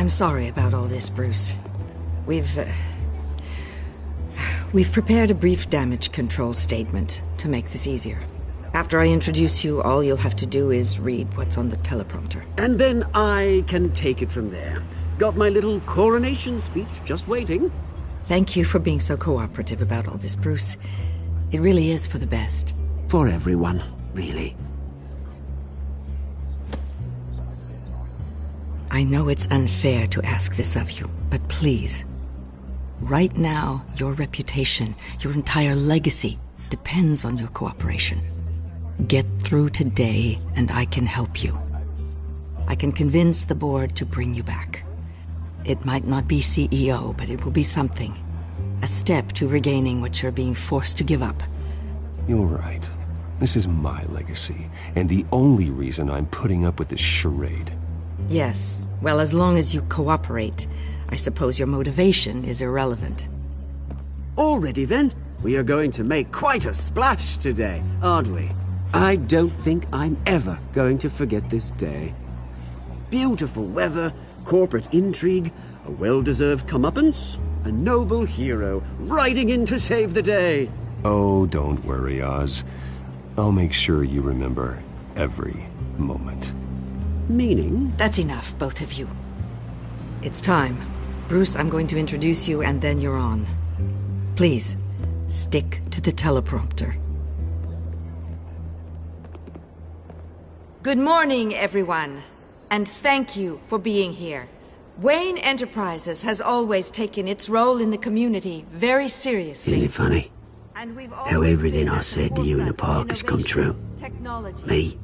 I'm sorry about all this, Bruce. We've prepared a brief damage control statement to make this easier. After I introduce you, all you'll have to do is read what's on the teleprompter. And then I can take it from there. Got my little coronation speech just waiting. Thank you for being so cooperative about all this, Bruce. It really is for the best. For everyone, really. I know it's unfair to ask this of you, but please. Right now, your reputation, your entire legacy, depends on your cooperation. Get through today, and I can help you. I can convince the board to bring you back. It might not be CEO, but it will be something. A step to regaining what you're being forced to give up. You're right. This is my legacy, and the only reason I'm putting up with this charade. Yes. Well, as long as you cooperate, I suppose your motivation is irrelevant. Already then, we are going to make quite a splash today, aren't we? I don't think I'm ever going to forget this day. Beautiful weather, corporate intrigue, a well-deserved comeuppance, a noble hero riding in to save the day. Oh, don't worry, Oz. I'll make sure you remember every moment. Meaning? That's enough, both of you. It's time. Bruce, I'm going to introduce you, and then you're on. Please, stick to the teleprompter. Good morning, everyone, and thank you for being here. Wayne Enterprises has always taken its role in the community very seriously. Isn't it funny? How everything I said to you in the park has come true. Me,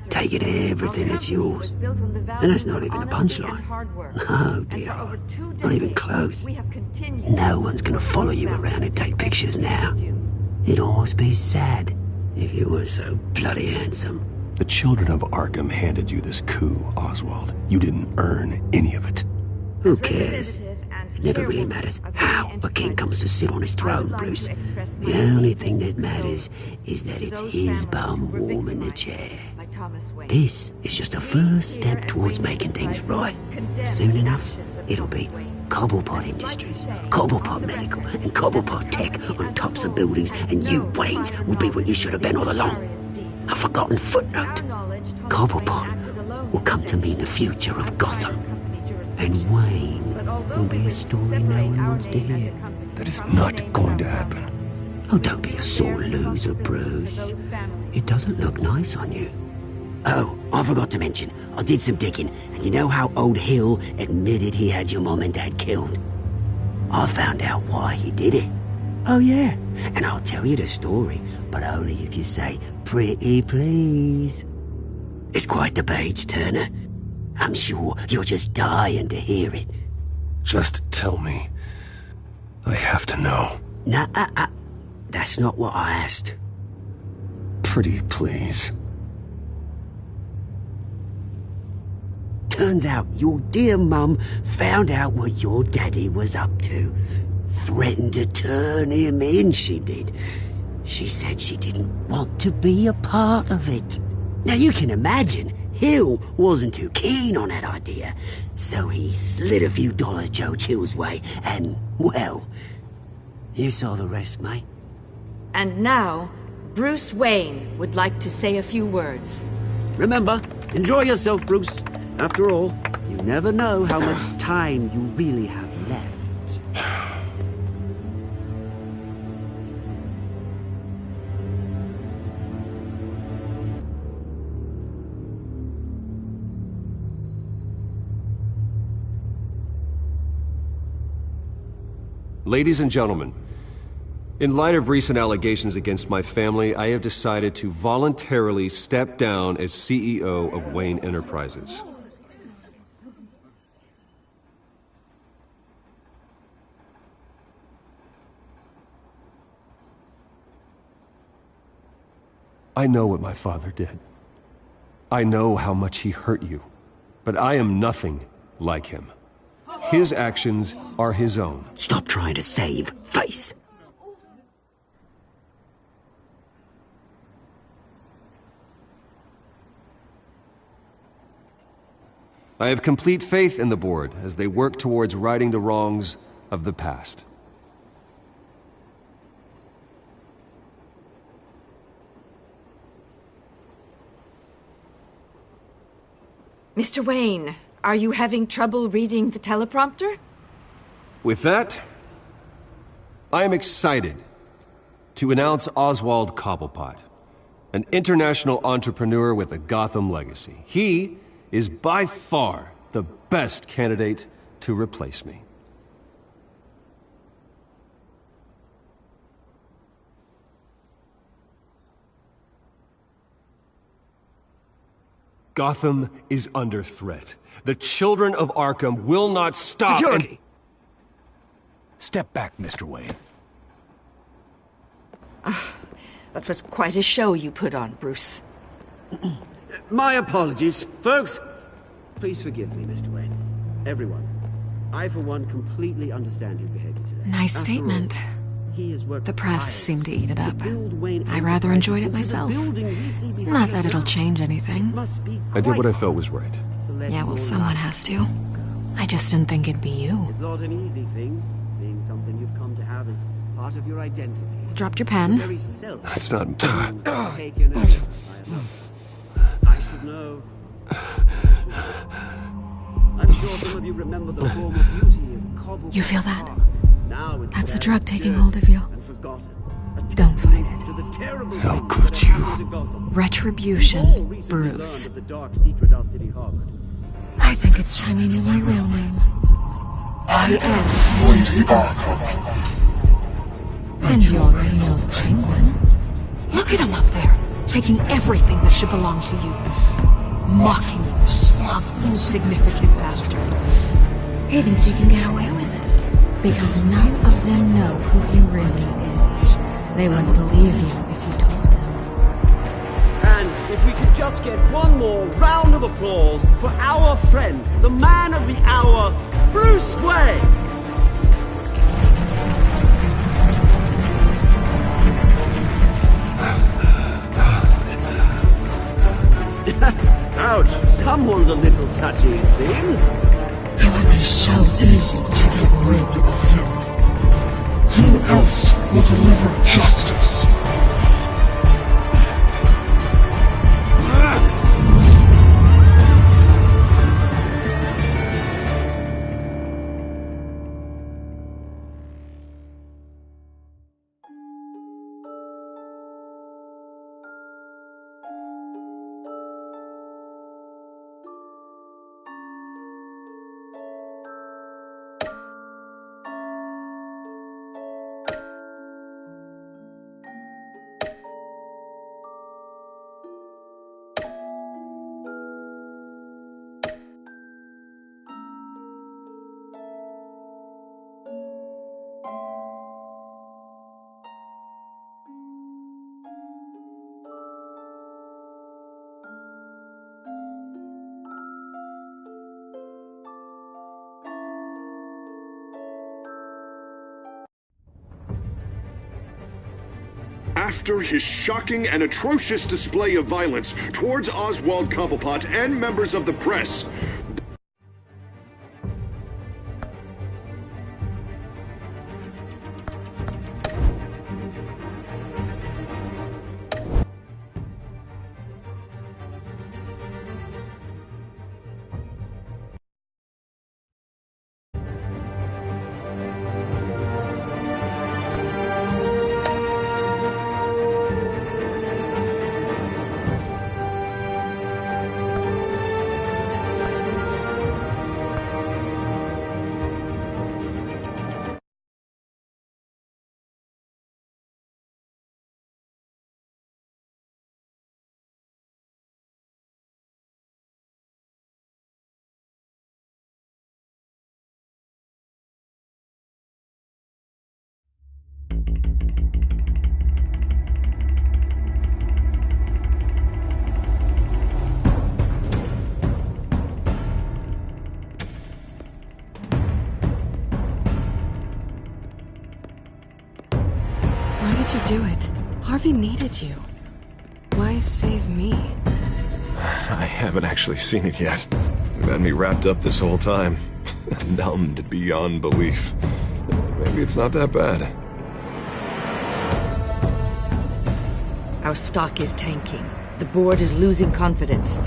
taking everything that's yours. And that's not even a punchline. No, dear heart. Not even close. No one's gonna follow you around and take pictures now. It'd almost be sad if you were so bloody handsome. The children of Arkham handed you this coup, Oswald. You didn't earn any of it. Who cares? It never really matters how a king comes to sit on his throne, Bruce. The only thing that matters is that it's his bum warm in the chair. This is just a first step towards making things right. Soon enough, it'll be Cobblepot Industries, Cobblepot Medical, and Cobblepot Tech on tops of buildings, and you, Waynes, will be what you should have been all along. A forgotten footnote. Cobblepot will come to mean the future of Gotham. And Wayne will be a story no one wants to hear. That is not going to happen. Oh, don't be a sore loser, Bruce. It doesn't look nice on you. Oh, I forgot to mention, I did some digging, and you know how old Hill admitted he had your mom and dad killed? I found out why he did it. Oh yeah, and I'll tell you the story, but only if you say, pretty please. It's quite the page, Turner. I'm sure you're just dying to hear it. Just tell me. I have to know. Nah, that's not what I asked. Pretty please. Turns out your dear mum found out what your daddy was up to. Threatened to turn him in, she did. She said she didn't want to be a part of it. Now you can imagine, Hill wasn't too keen on that idea, so he slid a few dollars Joe Chill's way, and, well, you saw the rest, mate. And now, Bruce Wayne would like to say a few words. Remember, enjoy yourself, Bruce. After all, you never know how much time you really have left. Ladies and gentlemen, in light of recent allegations against my family, I have decided to voluntarily step down as CEO of Wayne Enterprises. I know what my father did. I know how much he hurt you, but I am nothing like him. His actions are his own. Stop trying to save face. I have complete faith in the board as they work towards righting the wrongs of the past. Mr. Wayne, are you having trouble reading the teleprompter? With that, I am excited to announce Oswald Cobblepot, an international entrepreneur with a Gotham legacy. He is by far the best candidate to replace me. Gotham is under threat. The children of Arkham will not stop. Security! Step back, Mr. Wayne. That was quite a show you put on, Bruce. My apologies, folks. Please forgive me, Mr. Wayne. Everyone. I, for one, completely understand his behavior today. Nice After statement. all, he has worked The press tirelessly seemed to eat it up. build Wayne I rather Enterprises enjoyed it into the myself. building we see behind Not us that it'll now. change It anything. must be I did what I quite felt was right. to let Yeah, well, your someone life has to. I just didn't think it'd be you. It's not an easy thing, seeing something you've come to have as part of your identity. Dropped your Your pen. very self. That's not... being taken over by another. I should know. I'm sure some of you remember the former beauty of Cobble. You feel that? Park. Now it's That's the there drug as taking dirt hold of you. and forgotten. A Don't fight testimony it. to the terrible How things could that have you? happened to Gotham. We've all Retribution, recently Bruce. learned of the dark secret our city harbored. I think it's time you knew my real name. I am Lady Arkham. And you already know the Penguin. Look at him up there, taking everything that should belong to you. Mocking you, smug, insignificant bastard. He thinks he can get away with it, because none of them know who he really is. They wouldn't believe you if you told them. And if we could just get one more round of applause for our friend, the man of the hour, Bruce Wayne! Ouch, someone's a little touchy, it seems. It would be so easy to get rid of him. Who else will deliver justice? After his shocking and atrocious display of violence towards Oswald Cobblepot and members of the press, Why did you do it? Harvey needed you. Why save me? I haven't actually seen it yet. You've had me wrapped up this whole time. Numbed beyond belief. Maybe it's not that bad. Our stock is tanking. The board is losing confidence.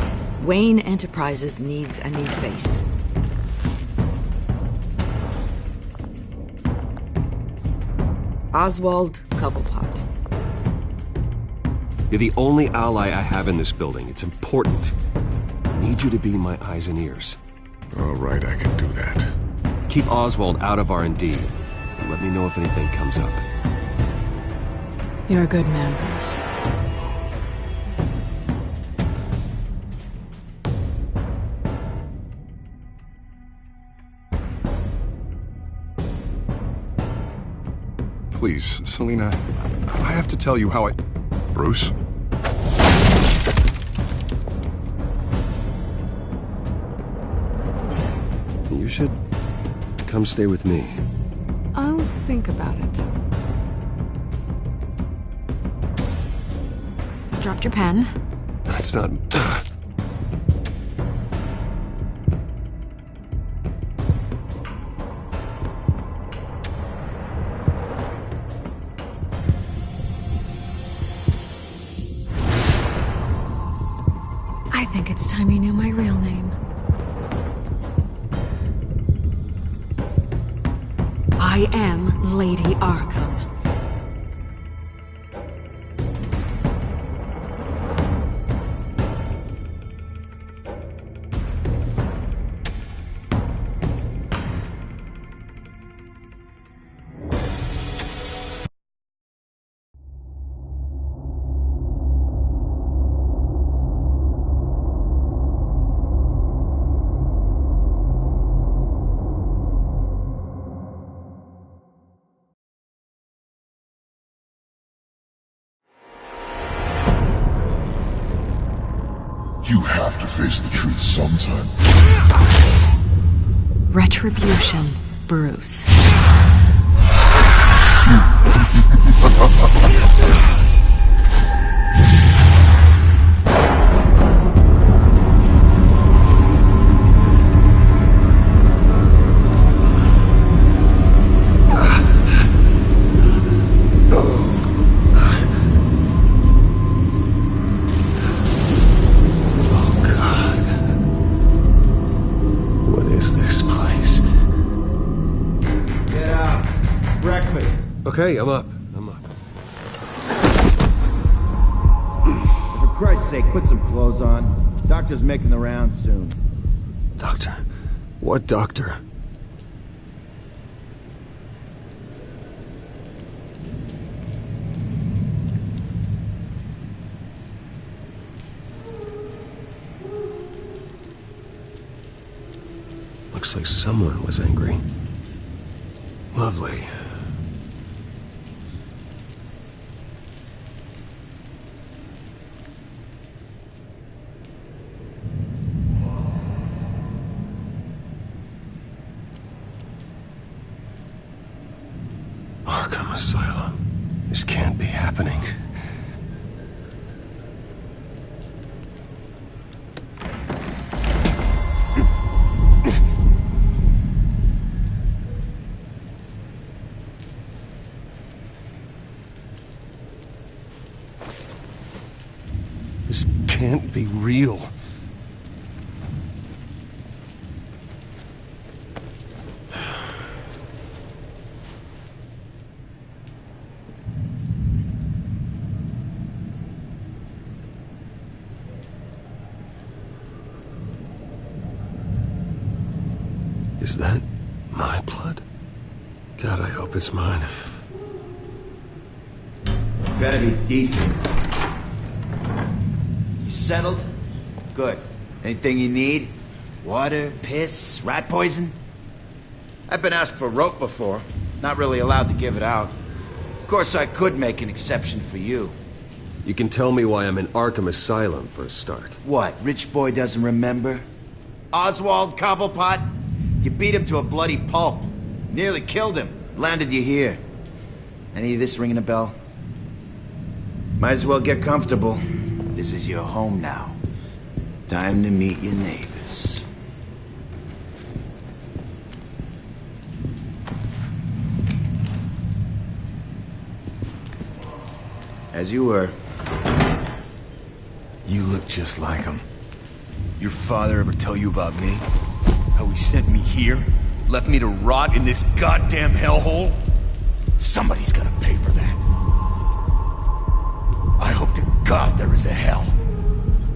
Wayne Enterprises needs a new face. Oswald Cobblepot. You're the only ally I have in this building. It's important. I need you to be my eyes and ears. All right, I can do that. Keep Oswald out of R&D. And let me know if anything comes up. You're a good man, Bruce. Please, Selina, I have to tell you how I... Bruce? You should come stay with me. I'll think about it. Dropped your pen. That's not... I think it's time you knew my real name. I am Lady Arkham. You have to face the truth sometime. Retribution, Bruce. Okay, I'm up. For Christ's sake, put some clothes on. Doctor's making the rounds soon. Doctor? What doctor? Looks like someone was angry. Lovely. Arkham Asylum. This can't be happening. This can't be real. Is that my blood? God, I hope it's mine. Better be decent. You settled? Good. Anything you need? Water, piss, rat poison? I've been asked for rope before. Not really allowed to give it out. Of course, I could make an exception for you. You can tell me why I'm in Arkham Asylum for a start. What, rich boy doesn't remember? Oswald Cobblepot? You beat him to a bloody pulp. Nearly killed him. Landed you here. Any of this ringing a bell? Might as well get comfortable. This is your home now. Time to meet your neighbors. As you were. You look just like him. Your father ever tell you about me? How he sent me here? Left me to rot in this goddamn hellhole? Somebody's gotta pay for that. I hope to God there is a hell.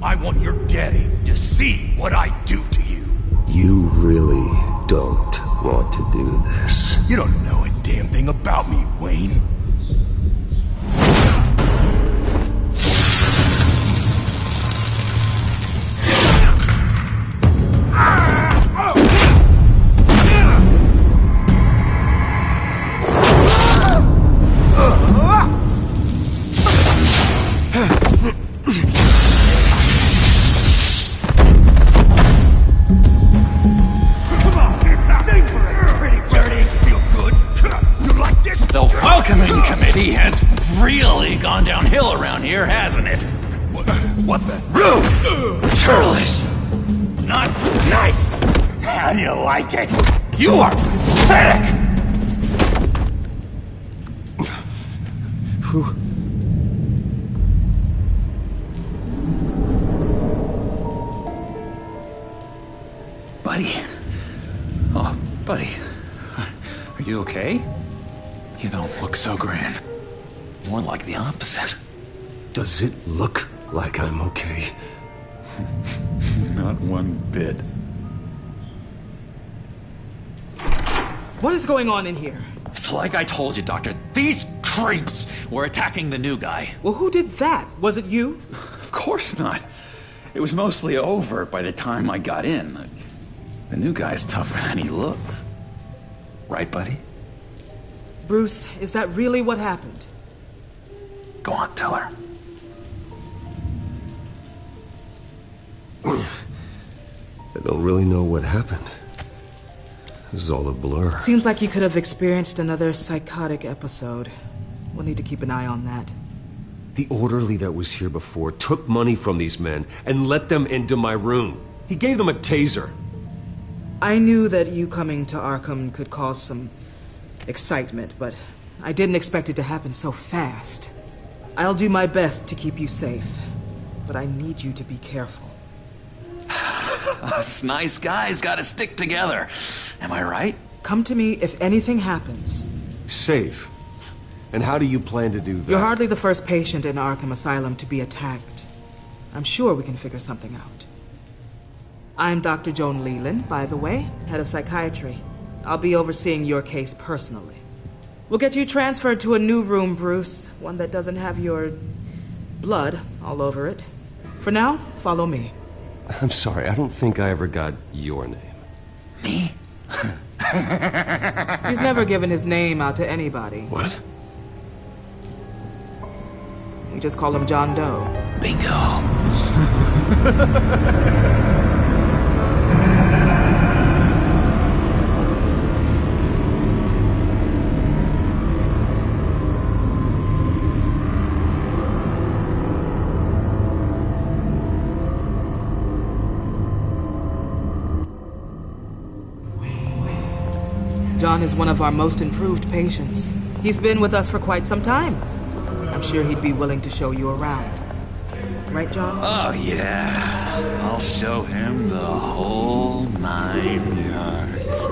I want your daddy to see what I do to you. You really don't want to do this. You don't know a damn thing about me, Wayne. Committee has really gone downhill around here, hasn't it? What the? Rude! Churlish! Not nice! How do you like it? You are pathetic! Buddy. Oh, buddy. Are you okay? You don't look so grand. More like the opposite. Does it look like I'm okay? Not one bit. What is going on in here? It's like I told you, Doctor. These creeps were attacking the new guy. Well, who did that? Was it you? Of course not. It was mostly over by the time I got in. The new guy's tougher than he looks. Right, buddy? Bruce, is that really what happened? Go on, tell her. I don't really know what happened. This is all a blur. Seems like you could have experienced another psychotic episode. We'll need to keep an eye on that. The orderly that was here before took money from these men and let them into my room. He gave them a taser. I knew that you coming to Arkham could cause some excitement, but I didn't expect it to happen so fast. I'll do my best to keep you safe, but I need you to be careful. Us nice guys gotta stick together. Am I right? Come to me if anything happens. Safe? And how do you plan to do that? You're hardly the first patient in Arkham Asylum to be attacked. I'm sure we can figure something out. I'm Dr. Joan Leland, by the way, head of psychiatry. I'll be overseeing your case personally. We'll get you transferred to a new room, Bruce. One that doesn't have your blood all over it. For now, follow me. I'm sorry, I don't think I ever got your name. Me? He's never given his name out to anybody. What? We just call him John Doe. Bingo. John is one of our most improved patients. He's been with us for quite some time. I'm sure he'd be willing to show you around. Right, John? Oh, yeah. I'll show him the whole 9 yards.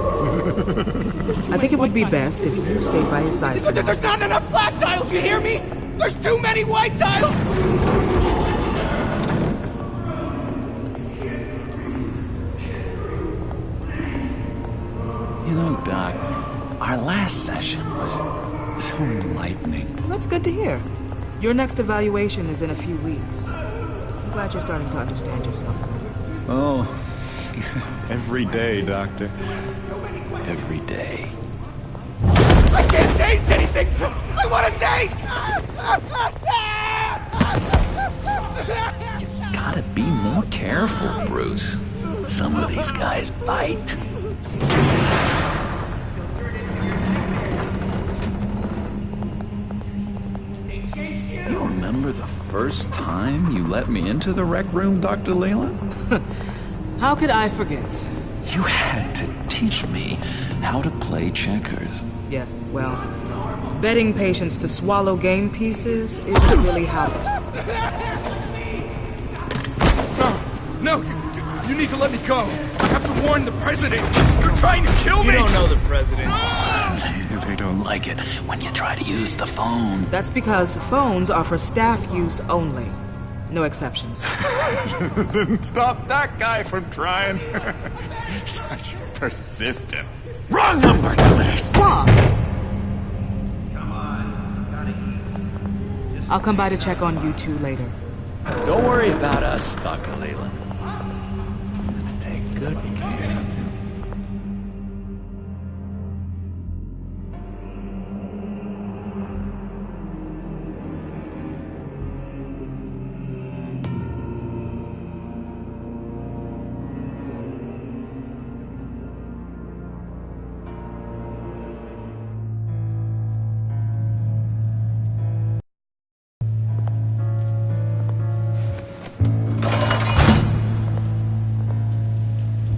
I think it would be best if you stayed by his side. There's not enough black tiles, you hear me? There's too many white tiles! You know, Doc, our last session was so enlightening. Well, that's good to hear. Your next evaluation is in a few weeks. I'm glad you're starting to understand yourself better. Oh, every day, Doctor. Every day. I can't taste anything! I want to taste! You gotta be more careful, Bruce. Some of these guys bite. You remember the first time you let me into the rec room, Dr. Leland? How could I forget? You had to teach me how to play checkers. Yes, well, Betting patients to swallow game pieces isn't really how... No, you need to let me go. I have to warn the president. You're trying to kill me. You don't know the president. They don't like it when you try to use the phone. That's because phones are for staff use only. No exceptions. Then stop that guy from trying. Such persistence. Wrong number, dumbass. Wrong. I'll come by to check on you two later. Don't worry about us, Dr. Leland. I'm gonna take good care of you.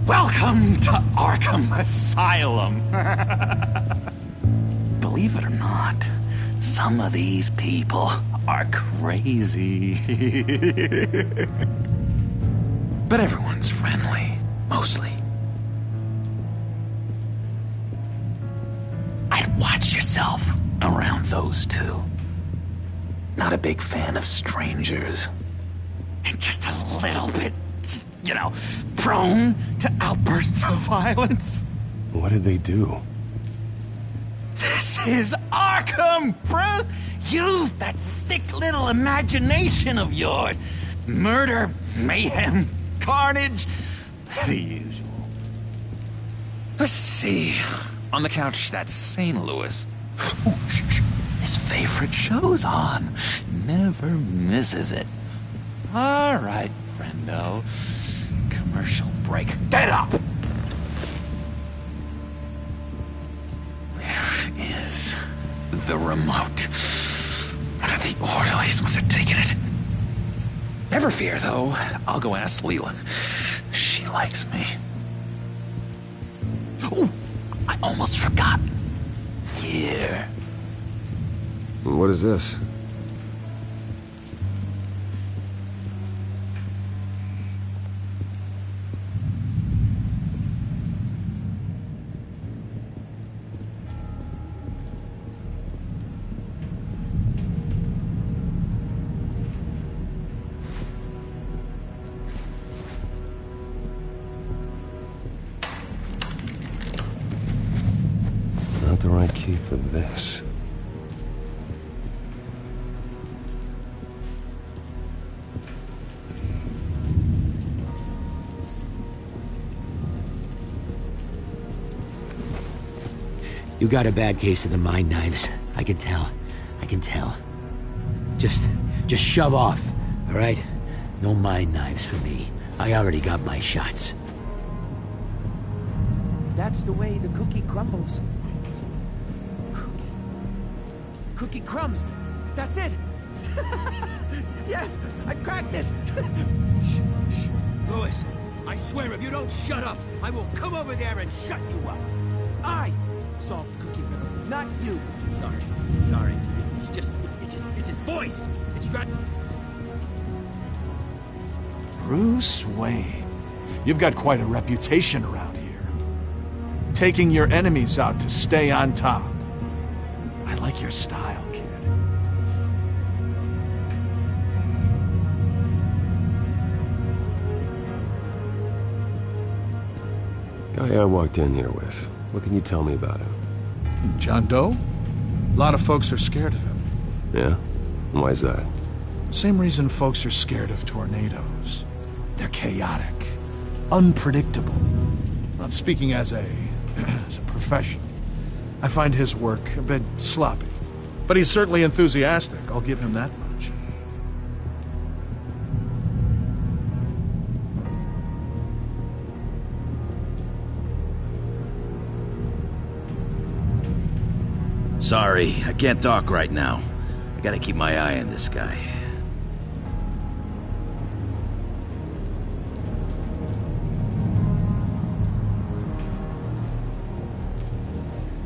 Welcome to Arkham Asylum. Believe it or not, some of these people are crazy. But everyone's friendly, mostly. I'd watch yourself around those two. Not a big fan of strangers. And just a little bit, you know, prone to outbursts of violence. What did they do? This is Arkham, Bruce! Use that sick little imagination of yours. Murder, mayhem, carnage, the usual. Let's see. On the couch, that's St. Louis. Ooh, shh. His favorite show's on. Never misses it. All right, friendo. Commercial break. Get up! Where is the remote? The orderlies must have taken it. Never fear, though. I'll go ask Leland. She likes me. Ooh, I almost forgot. Here. What is this? Not the right key for this. You got a bad case of the mind knives. I can tell. I can tell. Just shove off, all right? No mind knives for me. I already got my shots. If that's the way the cookie crumbles. Cookie crumbs. That's it. Yes, I cracked it. Shh, shh. Louis, I swear if you don't shut up, I will come over there and shut you up. I solved the cookie riddle, not you. Sorry. It's his voice. It's Bruce Wayne. You've got quite a reputation around here. Taking your enemies out to stay on top. I like your style, kid. Guy I walked in here with. What can you tell me about him? John Doe? A lot of folks are scared of him. Yeah? And why is that? Same reason folks are scared of tornadoes. They're chaotic, unpredictable. Not speaking as a professional. I find his work a bit sloppy. But he's certainly enthusiastic, I'll give him that much. Sorry, I can't talk right now. I gotta keep my eye on this guy.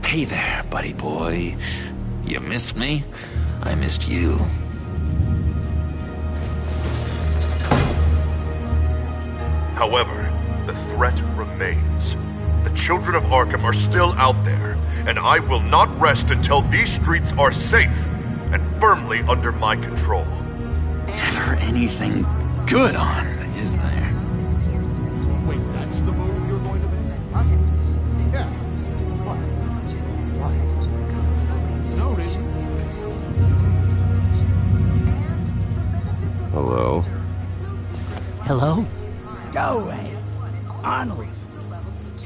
Hey there, buddy boy. You missed me? I missed you. However, the threat remains. The children of Arkham are still out there, and I will not rest until these streets are safe and firmly under my control. Never anything good on, is there? Wait, that's the move you're going to make? Huh? Yeah. What? No reason. Hello? Hello? Go away. Arnold's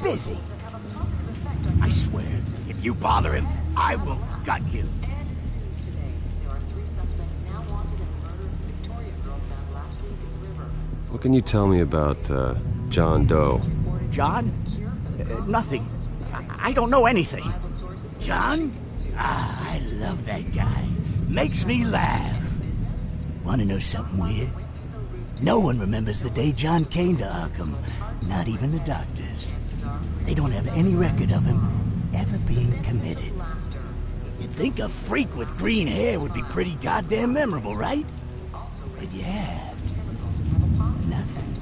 busy. I swear, if you bother him, I will gut you. What can you tell me about, John Doe? John? Nothing. I don't know anything. John? Ah, I love that guy. Makes me laugh. Want to know something weird? No one remembers the day John came to Arkham. Not even the doctors. They don't have any record of him ever being committed. You'd think a freak with green hair would be pretty goddamn memorable, right? But yeah, nothing.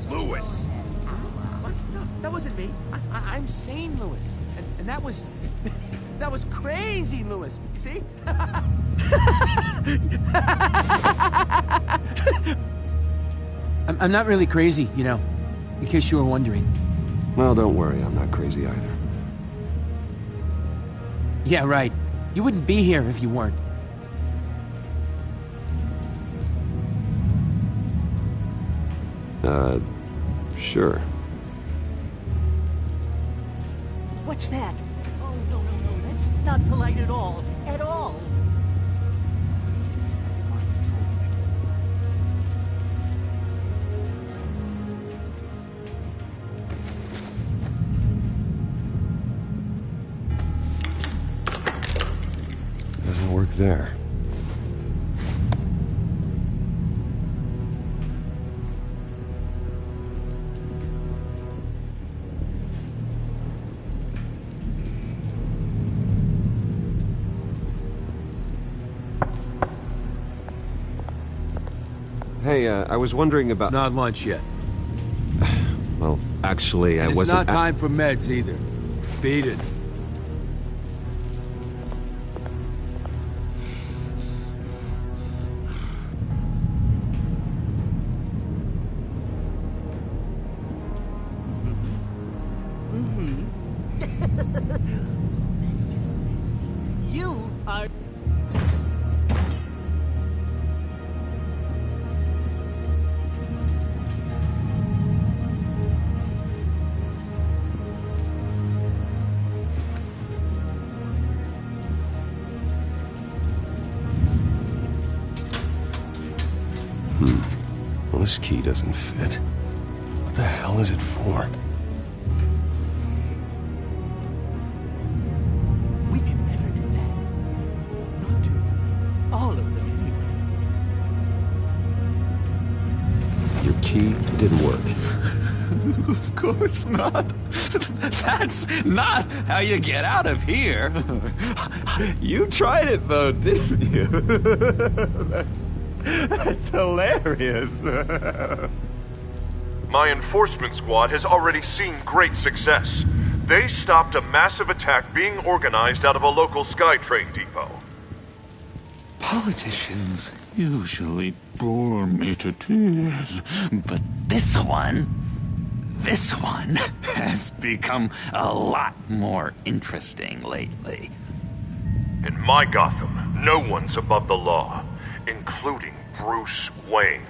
Lewis! What? No, that wasn't me. I'm sane, Lewis. And that was... that was crazy, Lewis. See? I'm not really crazy, you know, in case you were wondering. Well, don't worry, I'm not crazy either. Yeah, right. You wouldn't be here if you weren't. Sure. What's that? Oh, no, that's not polite at all. At all. Doesn't work there. Hey, I was wondering about... It's not lunch yet. Well, actually, I wasn't... It's not time for meds either. Beat it. That's just messy. You are... Well, this key doesn't fit. What the hell is it for? We can never do that. Not to all of them anyway. Your key didn't work. Of course not. That's not how you get out of here. You tried it though, didn't you? That's hilarious. My enforcement squad has already seen great success. They stopped a massive attack being organized out of a local SkyTrain depot. Politicians usually bore me to tears, but this one has become a lot more interesting lately. In my Gotham, no one's above the law, including Bruce Wayne.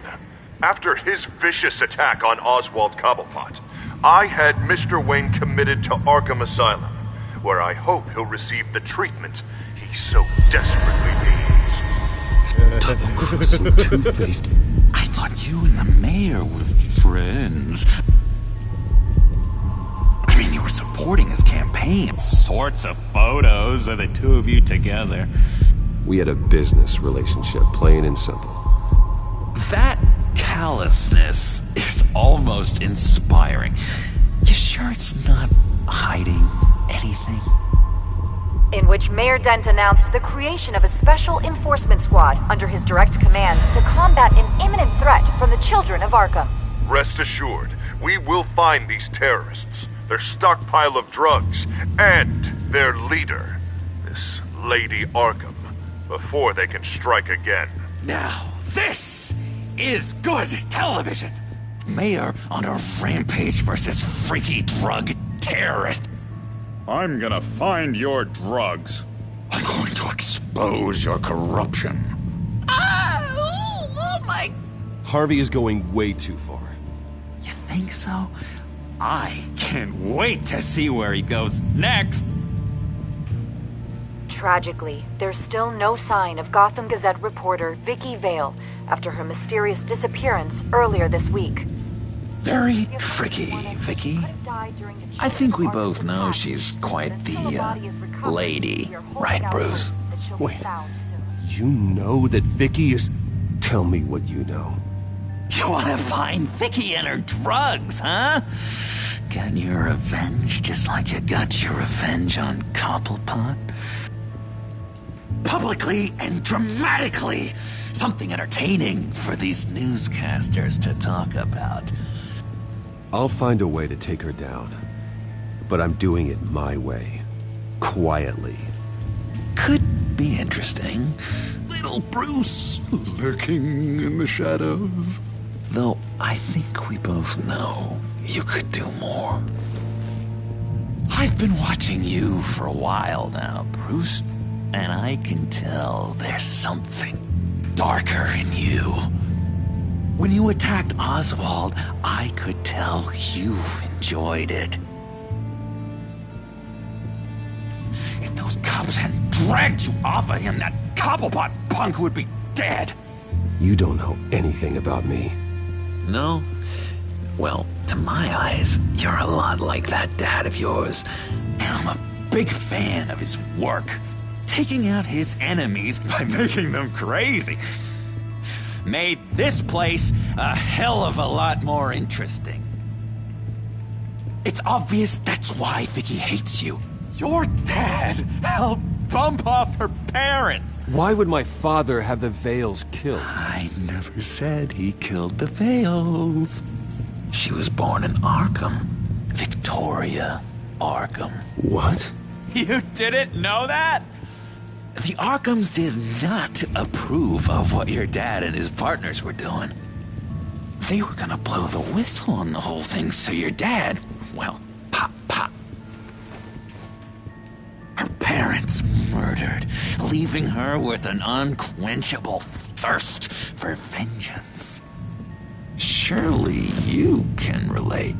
After his vicious attack on Oswald Cobblepot, I had Mr. Wayne committed to Arkham Asylum, where I hope he'll receive the treatment he so desperately needs. Double-crossing, two-faced. I thought you and the mayor were friends. I mean, you were supporting his campaign. Sorts of photos of the two of you together. We had a business relationship, plain and simple. That callousness is almost inspiring. You sure it's not hiding anything? in which Mayor Dent announced the creation of a special enforcement squad under his direct command to combat an imminent threat from the children of Arkham. Rest assured, we will find these terrorists, their stockpile of drugs, and their leader, this Lady Arkham, before they can strike again. Now, this is good television! Mayor on a rampage versus freaky drug terrorist. I'm gonna find your drugs. I'm going to expose your corruption. Oh my... Harvey is going way too far. You think so? I can't wait to see where he goes next. Tragically, there's still no sign of Gotham Gazette reporter Vicky Vale after her mysterious disappearance earlier this week. Very tricky, Vicky. I think we both know she's quite the, lady, right, Bruce? Wait, you know that Vicky is... Tell me what you know. You want to find Vicky and her drugs, huh? Get your revenge just like you got your revenge on Cobblepot? Publicly and dramatically! Something entertaining for these newscasters to talk about. I'll find a way to take her down. But I'm doing it my way. Quietly. Could be interesting. Little Bruce lurking in the shadows. Though I think we both know you could do more. I've been watching you for a while now, Bruce, and I can tell there's something darker in you. When you attacked Oswald, I could tell you enjoyed it. If those cops hadn't dragged you off of him, that Cobblepot punk would be dead. You don't know anything about me. No? Well, to my eyes, you're a lot like that dad of yours. And I'm a big fan of his work. Taking out his enemies by making them crazy. Made this place a hell of a lot more interesting. It's obvious that's why Vicky hates you. Your dad helped bump off her parents. Why would my father have the Vales killed? I never said he killed the Vales. She was born in Arkham. Victoria Arkham. What? You didn't know that? The Arkhams did not approve of what your dad and his partners were doing. They were gonna blow the whistle on the whole thing, so your dad, well, pop. Her parents murdered, leaving her with an unquenchable thirst for vengeance. Surely you can relate.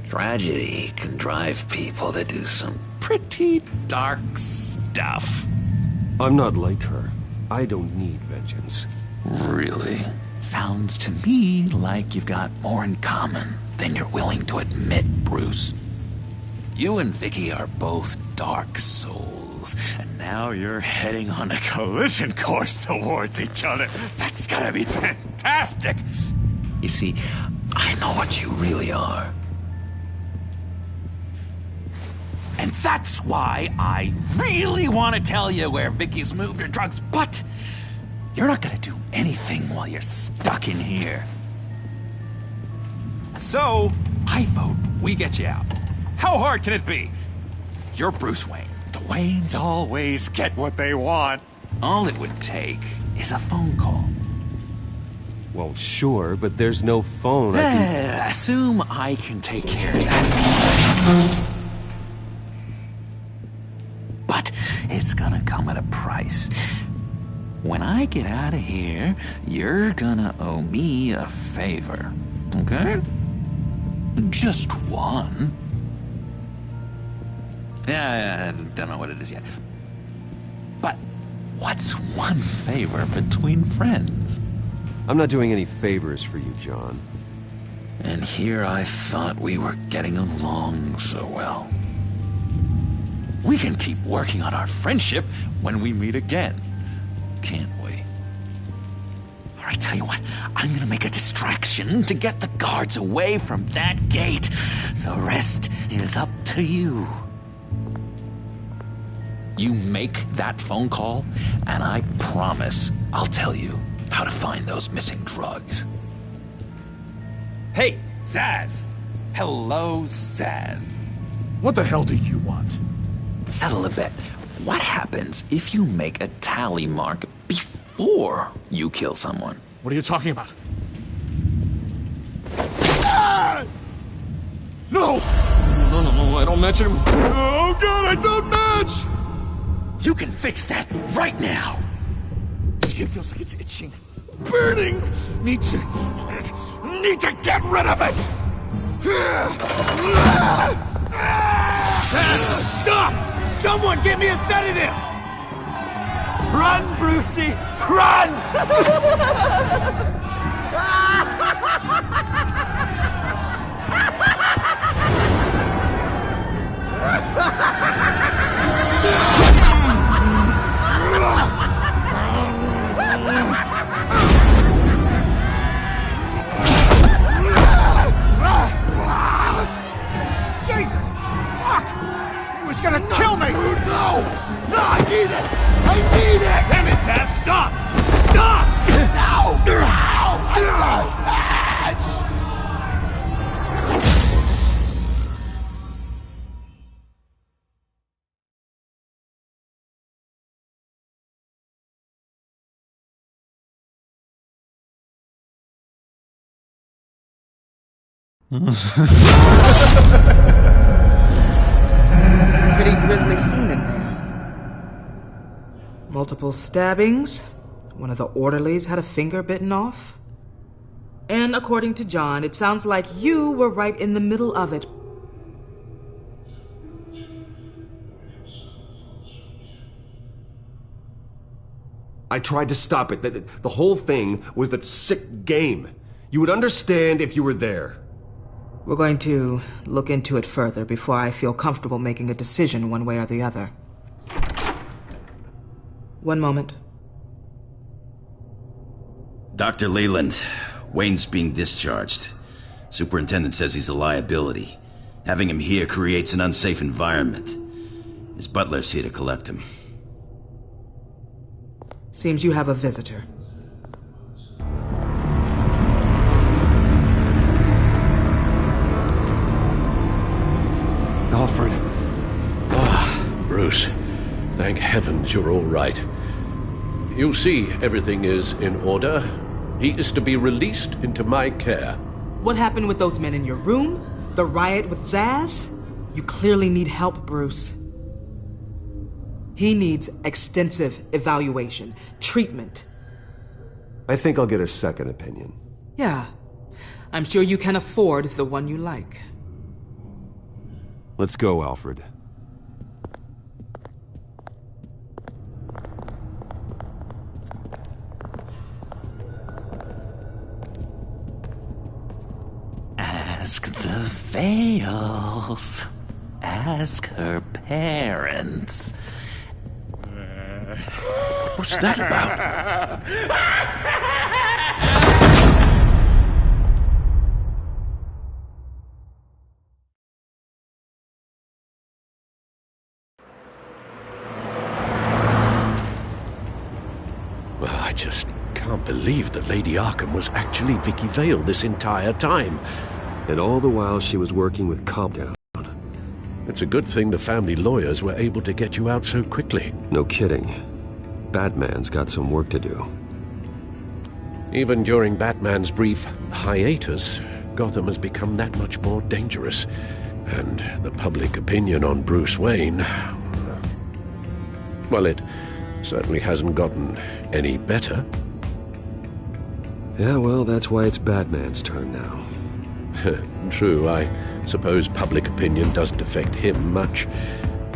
Tragedy can drive people to do some pretty dark stuff. I'm not like her. I don't need vengeance. Really? Sounds to me like you've got more in common than you're willing to admit, Bruce. You and Vicky are both dark souls, and now you're heading on a collision course towards each other. That's gotta be fantastic! You see, I know what you really are. And that's why I really want to tell you where Vicky's moved her drugs, but you're not gonna do anything while you're stuck in here. So, I vote we get you out. How hard can it be? You're Bruce Wayne. The Waynes always get what they want. All it would take is a phone call. Well, sure, but there's no phone. Assume I can take care of that. But it's gonna come at a price. When I get out of here, you're gonna owe me a favor, okay? Just one. Yeah, I don't know what it is yet. But what's one favor between friends? I'm not doing any favors for you, John. And here I thought we were getting along so well. We can keep working on our friendship when we meet again, can't we? All right, tell you what, I'm gonna make a distraction to get the guards away from that gate. The rest is up to you. You make that phone call, and I promise I'll tell you how to find those missing drugs. Hey, Zaz! Hello, Zaz. What the hell do you want? Settle a bet. What happens if you make a tally mark before you kill someone? What are you talking about? Ah! No! No, I don't match him. Oh god, I don't match! You can fix that right now! Skin feels like it's itching. Burning! Need to get rid of it! Stop! Someone get me a sedative! Run, Brucey! Run! Jesus! Fuck! He was gonna kill me! No! No, I need it! I need it! Damn it, Zaz! Stop! Stop! No! No! I don't match! Pretty grisly scene in there. Multiple stabbings. One of the orderlies had a finger bitten off. And according to John, it sounds like you were right in the middle of it. I tried to stop it. The whole thing was that sick game. You would understand if you were there. We're going to look into it further before I feel comfortable making a decision one way or the other. One moment. Dr. Leland, Wayne's being discharged. Superintendent says he's a liability. Having him here creates an unsafe environment. His butler's here to collect him. Seems you have a visitor. Alfred. Ah, Bruce. Thank heavens you're all right. You see, everything is in order. He is to be released into my care. What happened with those men in your room? The riot with Zaz? You clearly need help, Bruce. He needs extensive evaluation, treatment. I think I'll get a second opinion. Yeah. I'm sure you can afford the one you like. Let's go, Alfred. Ask the Vales. Ask her parents. What's that about? Well, I just can't believe that Lady Arkham was actually Vicky Vale this entire time. And all the while she was working with Compton. It's a good thing the family lawyers were able to get you out so quickly. No kidding. Batman's got some work to do. Even during Batman's brief hiatus, Gotham has become that much more dangerous. And the public opinion on Bruce Wayne... well, it certainly hasn't gotten any better. Yeah, well, that's why it's Batman's turn now. True, I suppose public opinion doesn't affect him much.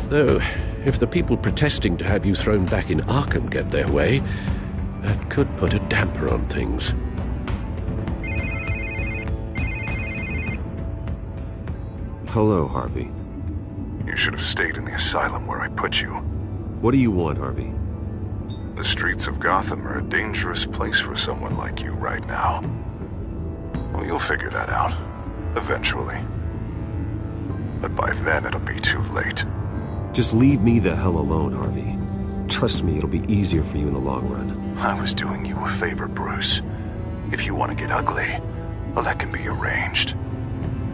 Though, if the people protesting to have you thrown back in Arkham get their way, that could put a damper on things. Hello, Harvey. You should have stayed in the asylum where I put you. What do you want, Harvey? The streets of Gotham are a dangerous place for someone like you right now. Well, you'll figure that out. Eventually. But by then it'll be too late. Just leave me the hell alone, Harvey. Trust me, it'll be easier for you in the long run. I was doing you a favor, Bruce. If you want to get ugly, well, that can be arranged.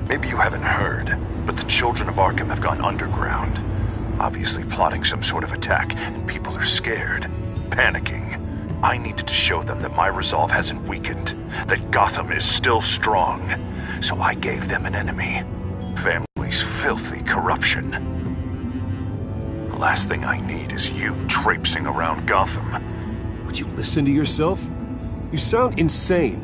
Maybe you haven't heard, but the children of Arkham have gone underground. Obviously plotting some sort of attack, and people are scared, panicking. I needed to show them that my resolve hasn't weakened, that Gotham is still strong. So I gave them an enemy. Family's filthy corruption. The last thing I need is you traipsing around Gotham. Would you listen to yourself? You sound insane.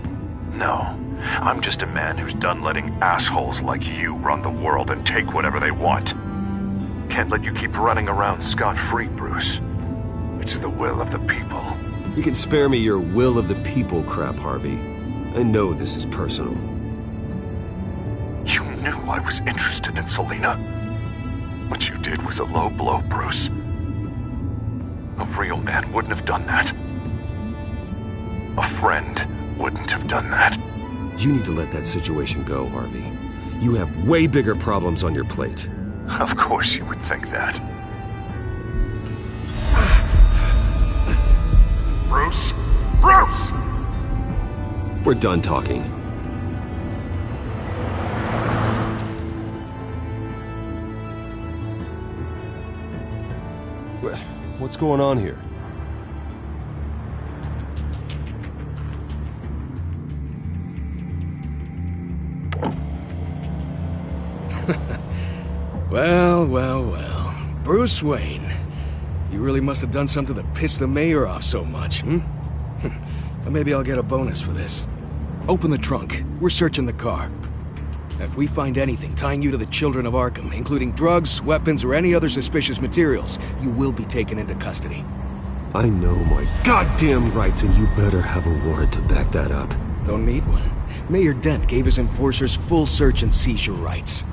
No, I'm just a man who's done letting assholes like you run the world and take whatever they want. Can't let you keep running around scot-free, Bruce. It's the will of the people. You can spare me your will of the people crap, Harvey. I know this is personal. You knew I was interested in Selina. What you did was a low blow, Bruce. A real man wouldn't have done that. A friend wouldn't have done that. You need to let that situation go, Harvey. You have way bigger problems on your plate. Of course you would think that. Bruce? Bruce! We're done talking. What's going on here? Well. Bruce Wayne. You really must have done something to piss the mayor off so much, hmm? Well, maybe I'll get a bonus for this. Open the trunk. We're searching the car. If we find anything tying you to the children of Arkham, including drugs, weapons, or any other suspicious materials, you will be taken into custody. I know my goddamn rights, and you better have a warrant to back that up. Don't need one. Mayor Dent gave his enforcers full search and seizure rights.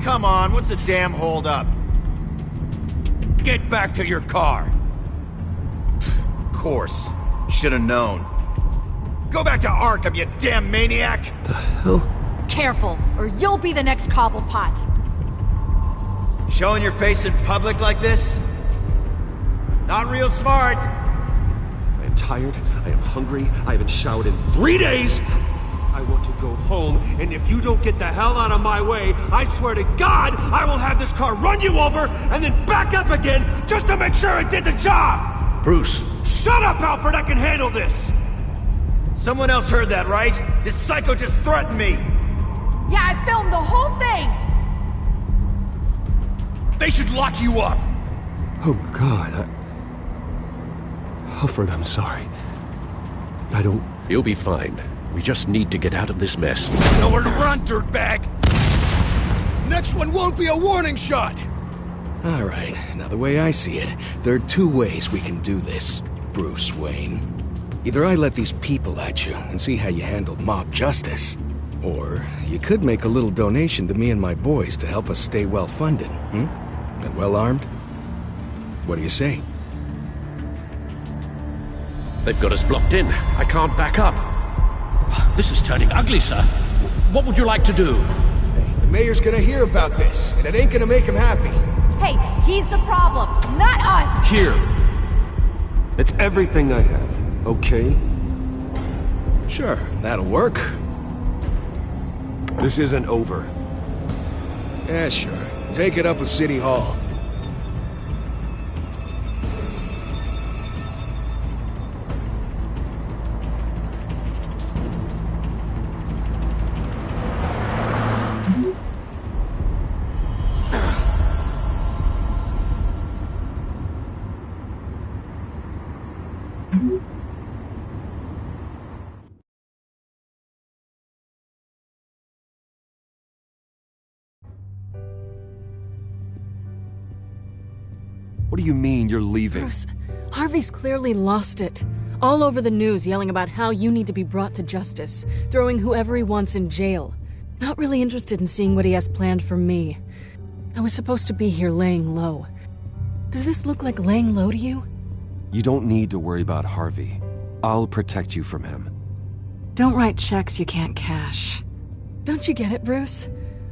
Come on, what's the damn hold-up? Get back to your car! Of course. Should've known. Go back to Arkham, you damn maniac! The hell? Careful, or you'll be the next Cobblepot. Showing your face in public like this? Not real smart. I am tired, I am hungry, I haven't showered in 3 days! I want to go home, and if you don't get the hell out of my way, I swear to God, I will have this car run you over, and then back up again, just to make sure it did the job! Bruce! Shut up, Alfred, I can handle this! Someone else heard that, right? This psycho just threatened me! Yeah, I filmed the whole thing! They should lock you up! Oh, God, Alfred, I'm sorry. I don't... You'll be fine. We just need to get out of this mess. Nowhere to run, dirtbag! Next one won't be a warning shot! Alright, now the way I see it, there are two ways we can do this, Bruce Wayne. Either I let these people at you and see how you handle mob justice, or you could make a little donation to me and my boys to help us stay well-funded, and well-armed? What do you say? They've got us blocked in. I can't back up. This is turning ugly, sir. What would you like to do? Hey, the mayor's gonna hear about this, and it ain't gonna make him happy. Hey, he's the problem, not us! Here! It's everything I have, okay? Sure, that'll work. This isn't over. Yeah, sure. Take it up with City Hall. What do you mean you're leaving? Bruce, Harvey's clearly lost it. All over the news yelling about how you need to be brought to justice, throwing whoever he wants in jail. Not really interested in seeing what he has planned for me. I was supposed to be here laying low. Does this look like laying low to you? You don't need to worry about Harvey. I'll protect you from him. Don't write checks you can't cash. Don't you get it, Bruce?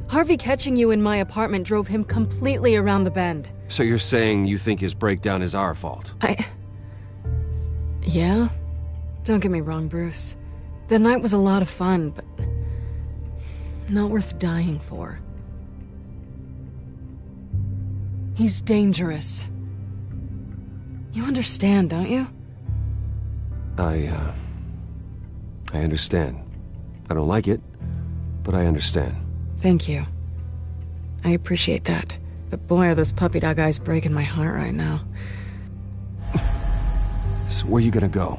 Harvey catching you in my apartment drove him completely around the bend. So you're saying you think his breakdown is our fault? Yeah? Don't get me wrong, Bruce. The night was a lot of fun, but not worth dying for. He's dangerous. You understand, don't you? I understand. I don't like it, but I understand. Thank you. I appreciate that. But boy, are those puppy dog eyes breaking my heart right now. So where are you gonna go?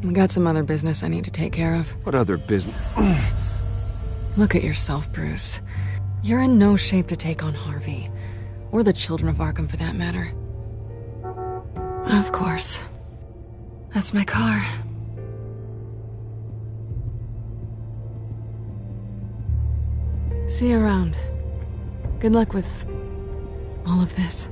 We got some other business I need to take care of. What other business? Look at yourself, Bruce. You're in no shape to take on Harvey. Or the children of Arkham, for that matter. Of course. That's my car. See you around. Good luck with all of this.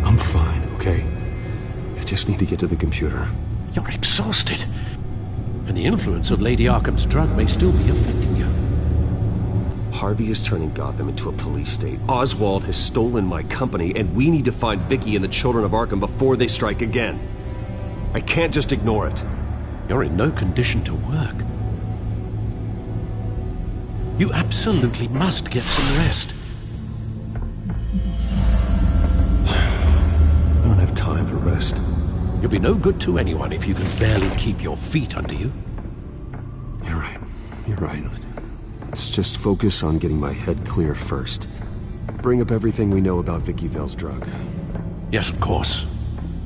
I'm fine, okay? I just need to get to the computer. You're exhausted. And the influence of Lady Arkham's drug may still be affecting you. Harvey is turning Gotham into a police state. Oswald has stolen my company, and we need to find Vicky and the children of Arkham before they strike again. I can't just ignore it. You're in no condition to work. You absolutely must get some rest. I don't have time for rest. You'll be no good to anyone if you can barely keep your feet under you. You're right. You're right. Let's just focus on getting my head clear first. Bring up everything we know about Vicky Vale's drug. Yes, of course.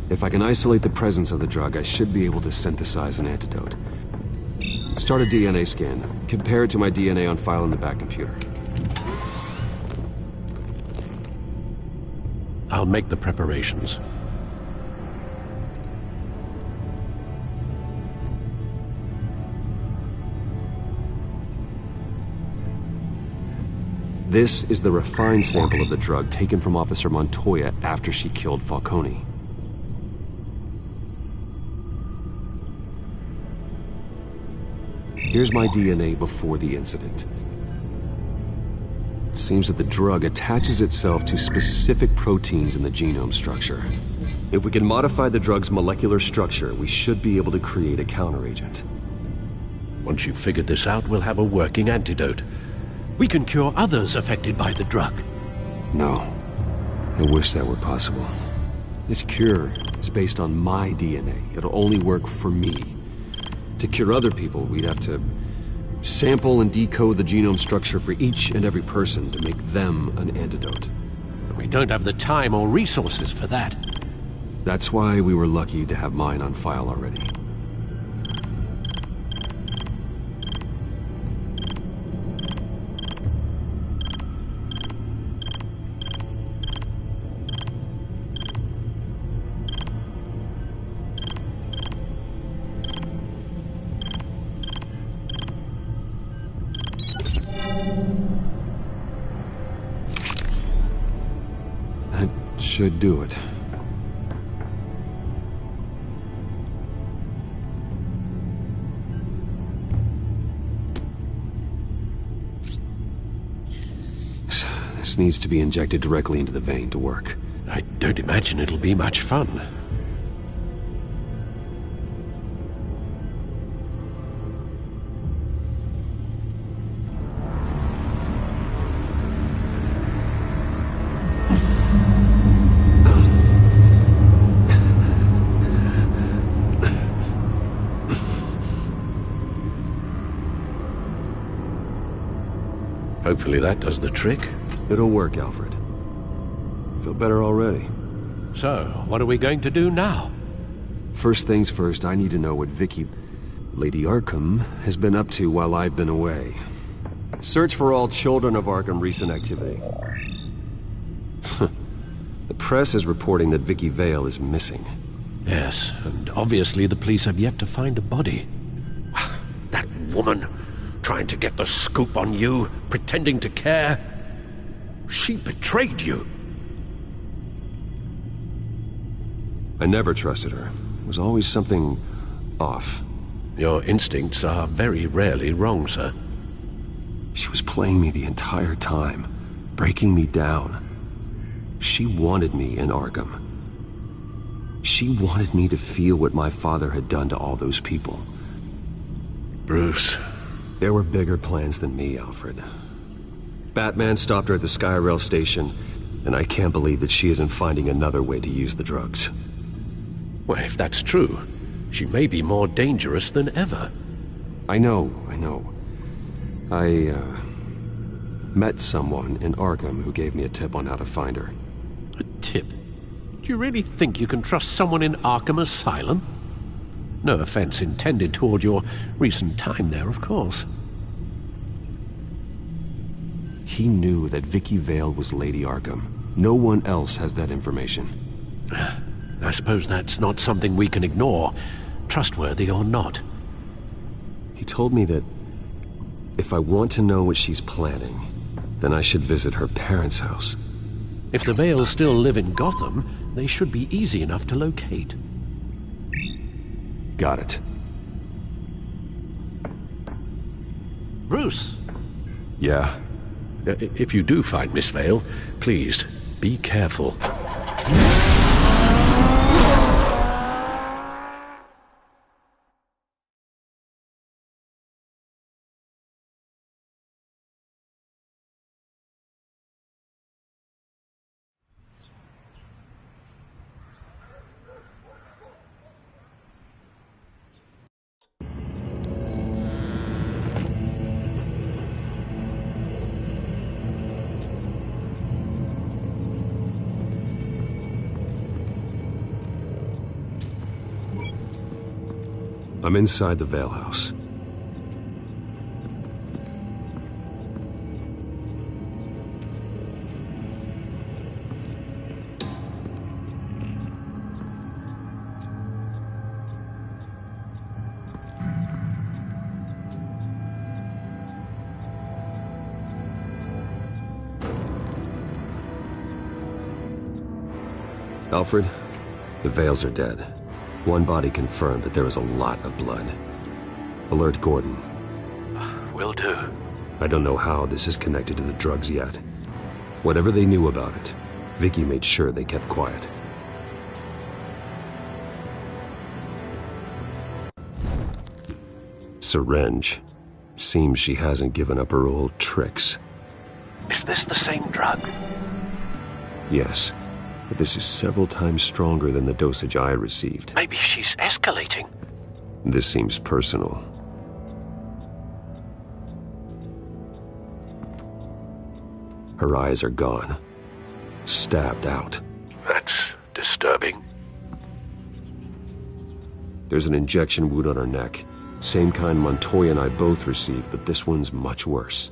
If I can isolate the presence of the drug, I should be able to synthesize an antidote. Start a DNA scan. Compare it to my DNA on file in the back computer. I'll make the preparations. This is the refined sample of the drug taken from Officer Montoya after she killed Falcone. Here's my DNA before the incident. It seems that the drug attaches itself to specific proteins in the genome structure. If we can modify the drug's molecular structure, we should be able to create a counteragent. Once you've figured this out, we'll have a working antidote. We can cure others affected by the drug. No. I wish that were possible. This cure is based on my DNA. It'll only work for me. To cure other people, we'd have to sample and decode the genome structure for each and every person to make them an antidote. We don't have the time or resources for that. That's why we were lucky to have mine on file already. Should do it. This needs to be injected directly into the vein to work. I don't imagine it'll be much fun. Hopefully that does the trick. It'll work, Alfred. I feel better already. So, what are we going to do now? First things first, I need to know what Vicky, Lady Arkham, has been up to while I've been away. Search for all children of Arkham recent activity. The press is reporting that Vicky Vale is missing. Yes, and obviously the police have yet to find a body. That woman, trying to get the scoop on you, pretending to care. She betrayed you. I never trusted her. There was always something off. Your instincts are very rarely wrong, sir. She was playing me the entire time, breaking me down. She wanted me in Arkham. She wanted me to feel what my father had done to all those people. Bruce. There were bigger plans than me, Alfred. Batman stopped her at the Skyrail station, and I can't believe that she isn't finding another way to use the drugs. Well, if that's true, she may be more dangerous than ever. I know. I met someone in Arkham who gave me a tip on how to find her. A tip? Do you really think you can trust someone in Arkham Asylum? No offense intended toward your recent time there, of course. He knew that Vicky Vale was Lady Arkham. No one else has that information. I suppose that's not something we can ignore, trustworthy or not. He told me that if I want to know what she's planning, then I should visit her parents' house. If the Vales still live in Gotham, they should be easy enough to locate. Got it. Bruce! Yeah? If you do find Miss Vale, please, be careful. I'm inside the Vale house. Alfred, the Vales are dead. One body confirmed, but there was a lot of blood. Alert Gordon. Will do. I don't know how this is connected to the drugs yet. Whatever they knew about it, Vicky made sure they kept quiet. Syringe. Seems she hasn't given up her old tricks. Is this the same drug? Yes, but this is several times stronger than the dosage I received. Maybe she's escalating. This seems personal. Her eyes are gone. Stabbed out. That's disturbing. There's an injection wound on her neck. Same kind Montoya and I both received, but this one's much worse.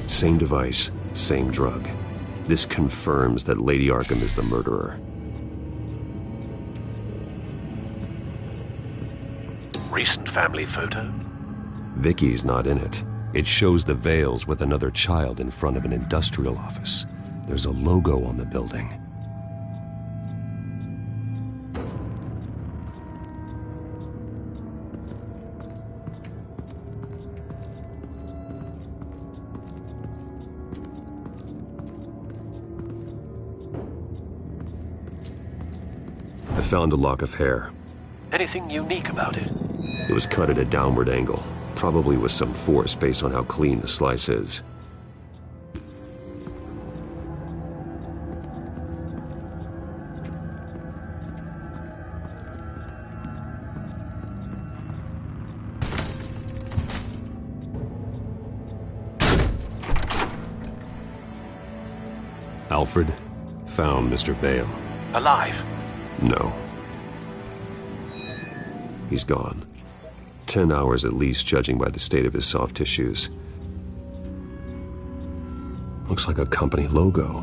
Same device, same drug. This confirms that Lady Arkham is the murderer. Recent family photo? Vicky's not in it. It shows the Vales with another child in front of an industrial office. There's a logo on the building. I found a lock of hair. Anything unique about it? It was cut at a downward angle, probably with some force based on how clean the slice is. Alfred found Mr. Vale. Alive? No. He's gone. 10 hours at least, judging by the state of his soft tissues. Looks like a company logo.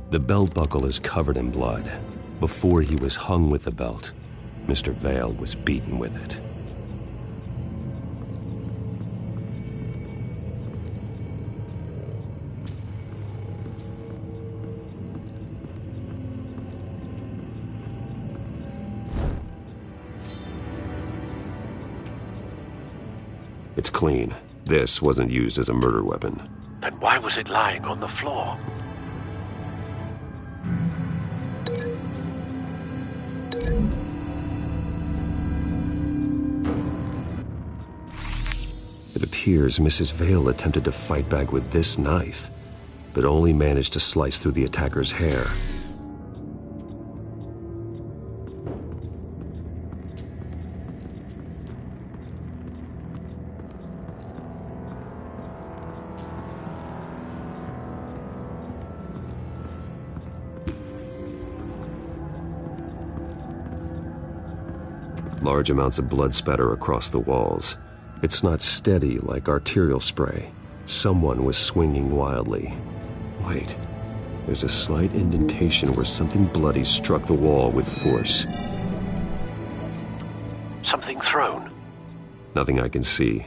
The belt buckle is covered in blood. Before he was hung with the belt, Mr. Vale was beaten with it. It's clean. This wasn't used as a murder weapon. Then why was it lying on the floor? It appears Mrs. Vale attempted to fight back with this knife, but only managed to slice through the attacker's hair. Large amounts of blood spatter across the walls. It's not steady like arterial spray. Someone was swinging wildly. Wait, there's a slight indentation where something bloody struck the wall with force. Something thrown? Nothing I can see.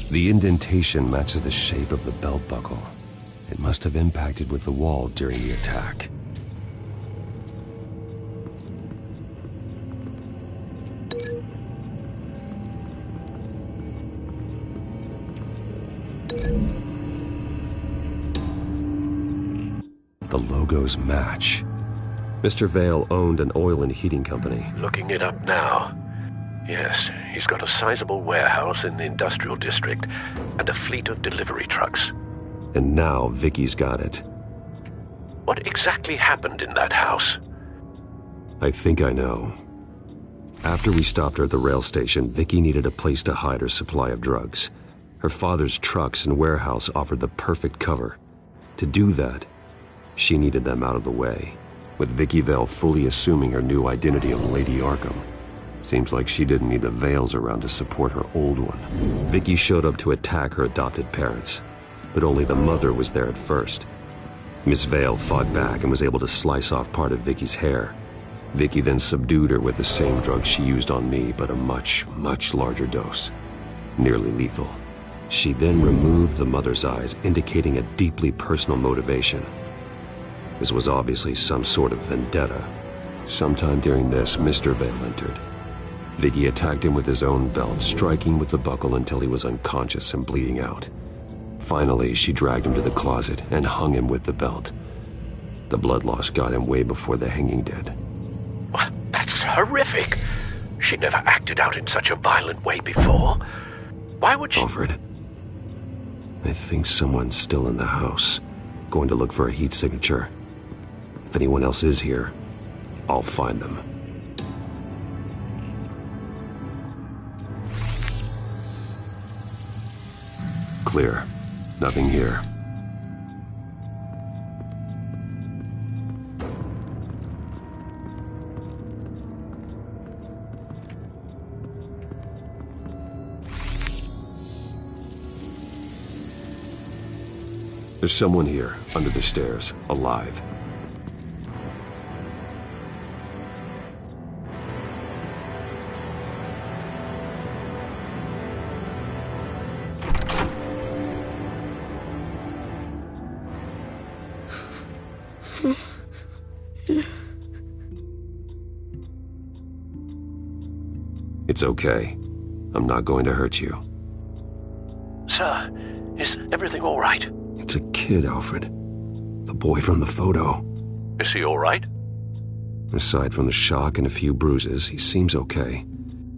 The indentation matches the shape of the belt buckle. It must have impacted with the wall during the attack. The logos match. Mr. Vale owned an oil and heating company. Looking it up now. Yes, he's got a sizable warehouse in the industrial district and a fleet of delivery trucks. And now Vicky's got it. What exactly happened in that house? I think I know. After we stopped her at the rail station, Vicky needed a place to hide her supply of drugs. Her father's trucks and warehouse offered the perfect cover. To do that, she needed them out of the way, with Vicky Vale fully assuming her new identity of Lady Arkham. Seems like she didn't need the Vales around to support her old one. Vicky showed up to attack her adopted parents, but only the mother was there at first. Miss Vale fought back and was able to slice off part of Vicky's hair. Vicky then subdued her with the same drug she used on me, but a much, much larger dose. Nearly lethal. She then removed the mother's eyes, indicating a deeply personal motivation. This was obviously some sort of vendetta. Sometime during this, Mr. Vale entered. Vicky attacked him with his own belt, striking with the buckle until he was unconscious and bleeding out. Finally, she dragged him to the closet and hung him with the belt. The blood loss got him way before the hanging did. That's horrific. She never acted out in such a violent way before. Why would she... Alfred, I think someone's still in the house, going to look for a heat signature. If anyone else is here, I'll find them. Clear. Nothing here. There's someone here, under the stairs, alive. It's okay. I'm not going to hurt you. Sir, is everything all right? It's a kid, Alfred. The boy from the photo. Is he all right? Aside from the shock and a few bruises, he seems okay.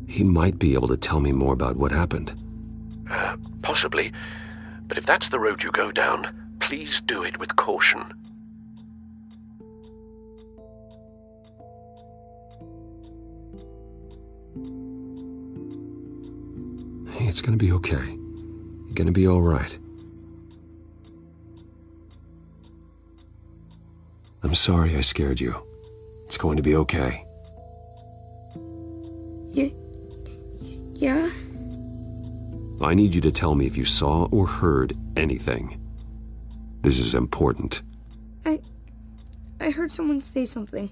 He might be able to tell me more about what happened. Possibly. But if that's the road you go down, please do it with caution. Hey, it's gonna be okay. You're gonna be all right. I'm sorry I scared you. It's going to be okay. Yeah? I need you to tell me if you saw or heard anything. This is important. I heard someone say something.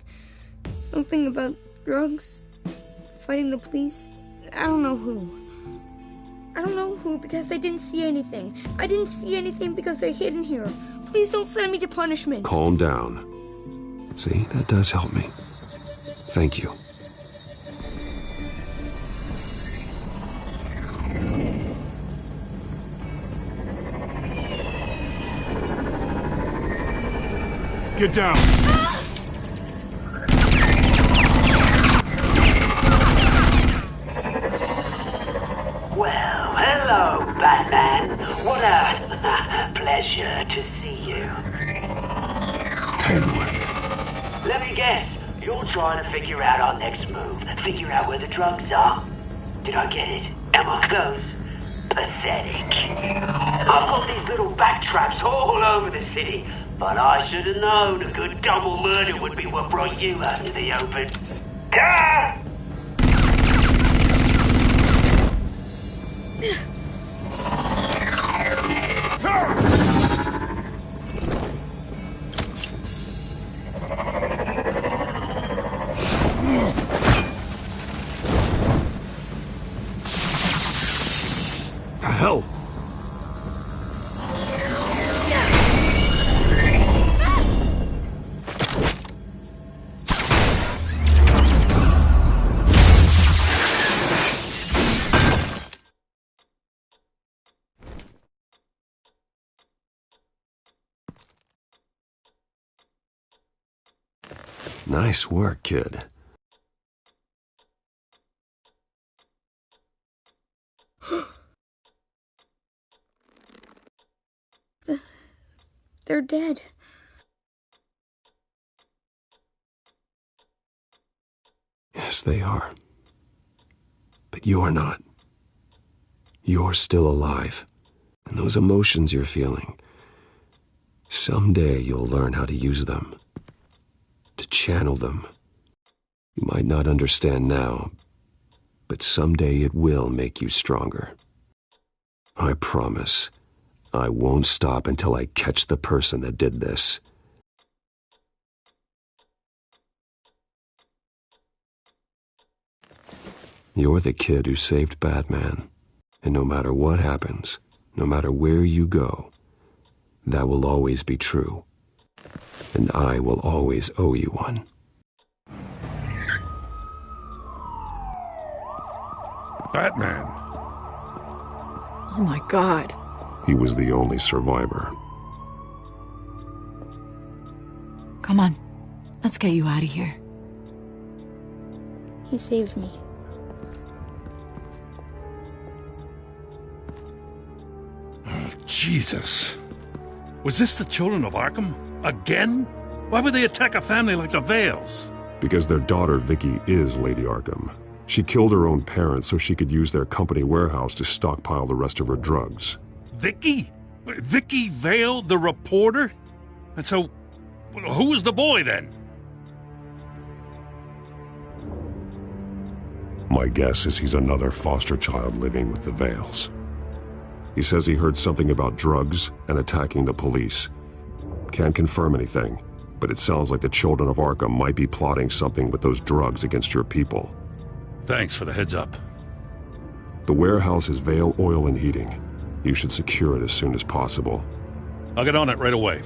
Something about drugs, fighting the police. I don't know who. I don't know who because I didn't see anything. I didn't see anything because I hid in here. Please don't send me to punishment. Calm down. See, that does help me. Thank you. Get down! Well, hello, Batman. What a pleasure to see you. Penguin. Let me guess, you're trying to figure out our next move. Figure out where the drugs are. Did I get it? Am I close? Pathetic. I've got these little bat traps all over the city, but I should have known a good double murder would be what brought you out into the open. Gah! The hell? Nice work, kid. They're dead. Yes, they are. But you're not. You're still alive. And those emotions you're feeling, someday you'll learn how to use them. To channel them. You might not understand now, but someday it will make you stronger. I promise, I won't stop until I catch the person that did this. You're the kid who saved Batman, and no matter what happens, no matter where you go, that will always be true. And I will always owe you one. Batman. Oh my God. He was the only survivor. Come on, let's get you out of here. He saved me. Oh, Jesus. Was this the children of Arkham? Again? Why would they attack a family like the Vales? Because their daughter, Vicky, is Lady Arkham. She killed her own parents so she could use their company warehouse to stockpile the rest of her drugs. Vicky? Vicky Vale, the reporter? And so, who was the boy then? My guess is he's another foster child living with the Vales. He says he heard something about drugs and attacking the police. Can't confirm anything, but it sounds like the children of Arkham might be plotting something with those drugs against your people. Thanks for the heads up. The warehouse is Vale Oil and Heating. You should secure it as soon as possible. I'll get on it right away.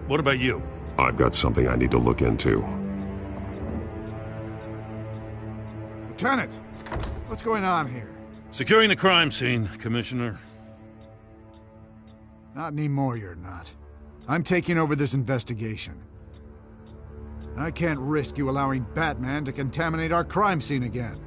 What about you? I've got something I need to look into. Lieutenant, what's going on here? Securing the crime scene, Commissioner. Not anymore, you're not. I'm taking over this investigation. I can't risk you allowing Batman to contaminate our crime scene again.